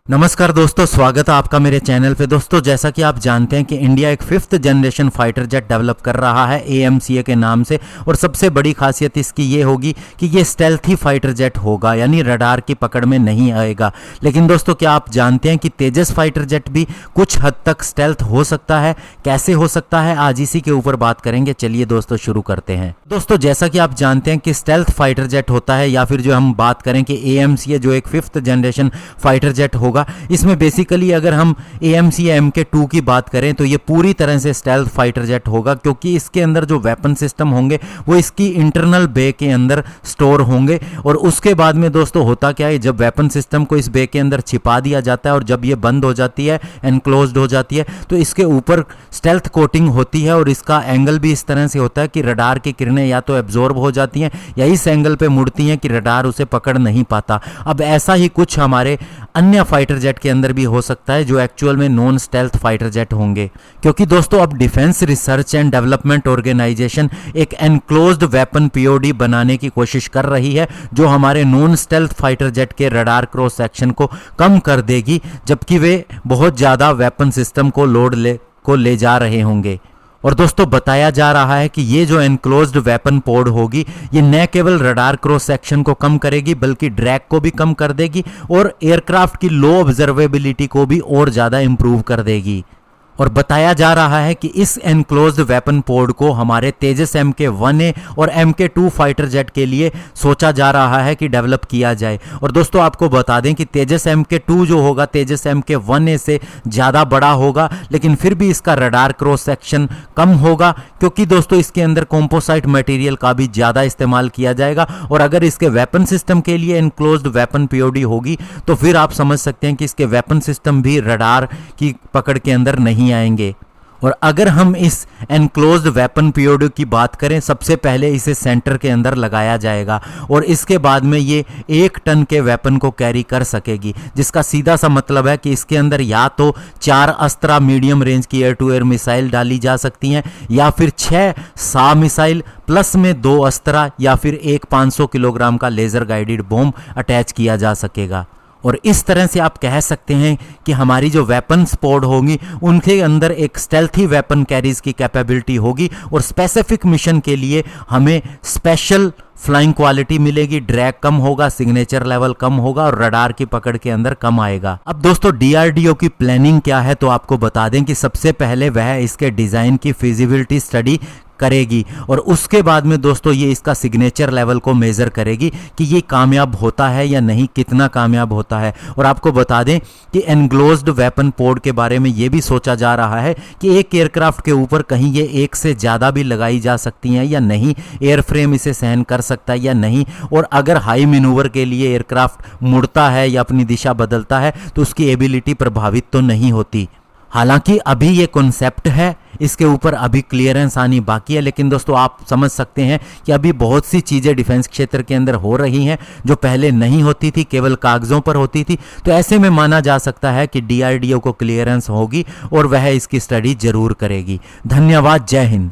नमस्कार दोस्तों, स्वागत है आपका मेरे चैनल पे। दोस्तों, जैसा कि आप जानते हैं कि इंडिया एक 5th generation fighter jet develop कर रहा है AMCA के नाम से। और सबसे बड़ी खासियत इसकी ये होगी कि ये स्टेल्थी फाइटर जेट होगा, यानी रडार की पकड़ में नहीं आएगा। लेकिन दोस्तों, क्या आप जानते हैं कि तेजस फाइटर जेट भी कुछ हद तक स्टेल्थ हो सकता है? कैसे हो सकता है, आज इसी के ऊपर बात करेंगे। चलिए दोस्तों, शुरू करते हैं। दोस्तों, जैसा कि आप जानते हैं कि स्टेल्थ फाइटर जेट होता है, या फिर जो हम बात करें कि AMCA जो एक 5th जनरेशन फाइटर जेट होगा, इसमें बेसिकली अगर हम AMCA MK2 की बात करें तो ये पूरी तरह से स्टेल्थ फाइटर जेट होगा, क्योंकि इसके अंदर जो वेपन सिस्टम होंगे वो इसकी इंटरनल बे के अंदर स्टोर होंगे। और उसके बाद में दोस्तों होता क्या है, जब वेपन सिस्टम को इस बे के अंदर छिपा दिया जाता है और जब ये बंद हो जाती है, एनक्लोज्ड हो जाती है, तो इसके ऊपर स्टेल्थ कोटिंग होती है। और इसका एंगल भी इस तरह से होता है कि रडार की किरणें या तो एब्जॉर्ब हो जाती हैं या इस एंगल पे मुड़ती हैं कि रडार उसे पकड़ नहीं पाता। अब ऐसा ही कुछ हमारे अन्य फाइटर जेट के अंदर भी हो सकता है, जो एक्चुअल में नॉन स्टेल्थ फाइटर जेट होंगे। क्योंकि दोस्तों, अब defence research and development organisation एक एनक्लोज्ड वेपन POD बनाने की कोशिश कर रही है, जो हमारे नॉन स्टेल्थ फाइटर जेट के रडार क्रॉस सेक्शन को कम कर देगी, जबकि वे बहुत ज़्यादा वेपन सिस्टम को ले जा रहे होंगे। और दोस्तों, बताया जा रहा है कि ये जो एनक्लोज्ड वेपन पोड होगी, ये न केवल रडार क्रॉस सेक्शन को कम करेगी बल्कि ड्रैग को भी कम कर देगी और एयरक्राफ्ट की लो ऑब्जर्वेबिलिटी को भी और ज़्यादा इंप्रूव कर देगी। और बताया जा रहा है कि इस एनक्लोज्ड वेपन पोड को हमारे तेजस MK1A और MK2 फाइटर जेट के लिए सोचा जा रहा है कि डेवलप किया जाए। और दोस्तों, आपको बता दें कि तेजस MK2 जो होगा तेजस MK1A से ज़्यादा बड़ा होगा, लेकिन फिर भी इसका रडार क्रॉस सेक्शन कम होगा, क्योंकि दोस्तों इसके अंदर कॉम्पोसाइट मटेरियल का भी ज़्यादा इस्तेमाल किया जाएगा। और अगर इसके वेपन सिस्टम के लिए एनक्लोज्ड वेपन POD होगी तो फिर आप समझ सकते हैं कि इसके वेपन सिस्टम भी रडार की पकड़ के अंदर नहीं आएंगे। और अगर हम इस एनक्लोज्ड वेपन POD की बात करें, सबसे पहले इसे सेंटर के अंदर लगाया जाएगा और इसके बाद में ये 1 टन के वेपन को कैरी कर सकेगी, जिसका सीधा सा मतलब है कि इसके अंदर या तो 4 अस्त्रा मीडियम रेंज की एयर टू एयर मिसाइल डाली जा सकती हैं, या फिर 6 SA मिसाइल प्लस में 2 अस्त्रा, या फिर एक 500 किलोग्राम का लेज़र गाइडेड बॉम्ब अटैच किया जा सकेगा। और इस तरह से आप कह सकते हैं कि हमारी जो वेपन्स पोड होंगी उनके अंदर एक स्टेल्थी वेपन कैरीज की कैपेबिलिटी होगी और स्पेसिफिक मिशन के लिए हमें स्पेशल फ्लाइंग क्वालिटी मिलेगी। ड्रैग कम होगा, सिग्नेचर लेवल कम होगा और रडार की पकड़ के अंदर कम आएगा। अब दोस्तों, DRDO की प्लानिंग क्या है, तो आपको बता दें कि सबसे पहले वह इसके डिज़ाइन की फिजिबिलिटी स्टडी करेगी और उसके बाद में दोस्तों ये इसका सिग्नेचर लेवल को मेज़र करेगी कि ये कामयाब होता है या नहीं, कितना कामयाब होता है। और आपको बता दें कि एनक्लोज्ड वेपन पोड के बारे में ये भी सोचा जा रहा है कि एक एयरक्राफ्ट के ऊपर कहीं ये 1 से ज़्यादा भी लगाई जा सकती हैं या नहीं, एयरफ्रेम इसे सहन कर सकता है या नहीं। और अगर हाई मैनूवर के लिए एयरक्राफ्ट मुड़ता है या अपनी दिशा बदलता है तो उसकी एबिलिटी प्रभावित तो नहीं होती। हालांकि अभी ये कॉन्सेप्ट है, इसके ऊपर अभी क्लियरेंस आनी बाकी है। लेकिन दोस्तों, आप समझ सकते हैं कि अभी बहुत सी चीज़ें डिफेंस क्षेत्र के अंदर हो रही हैं जो पहले नहीं होती थी, केवल कागज़ों पर होती थी। तो ऐसे में माना जा सकता है कि DRDO को क्लियरेंस होगी और वह इसकी स्टडी जरूर करेगी। धन्यवाद। जय हिंद।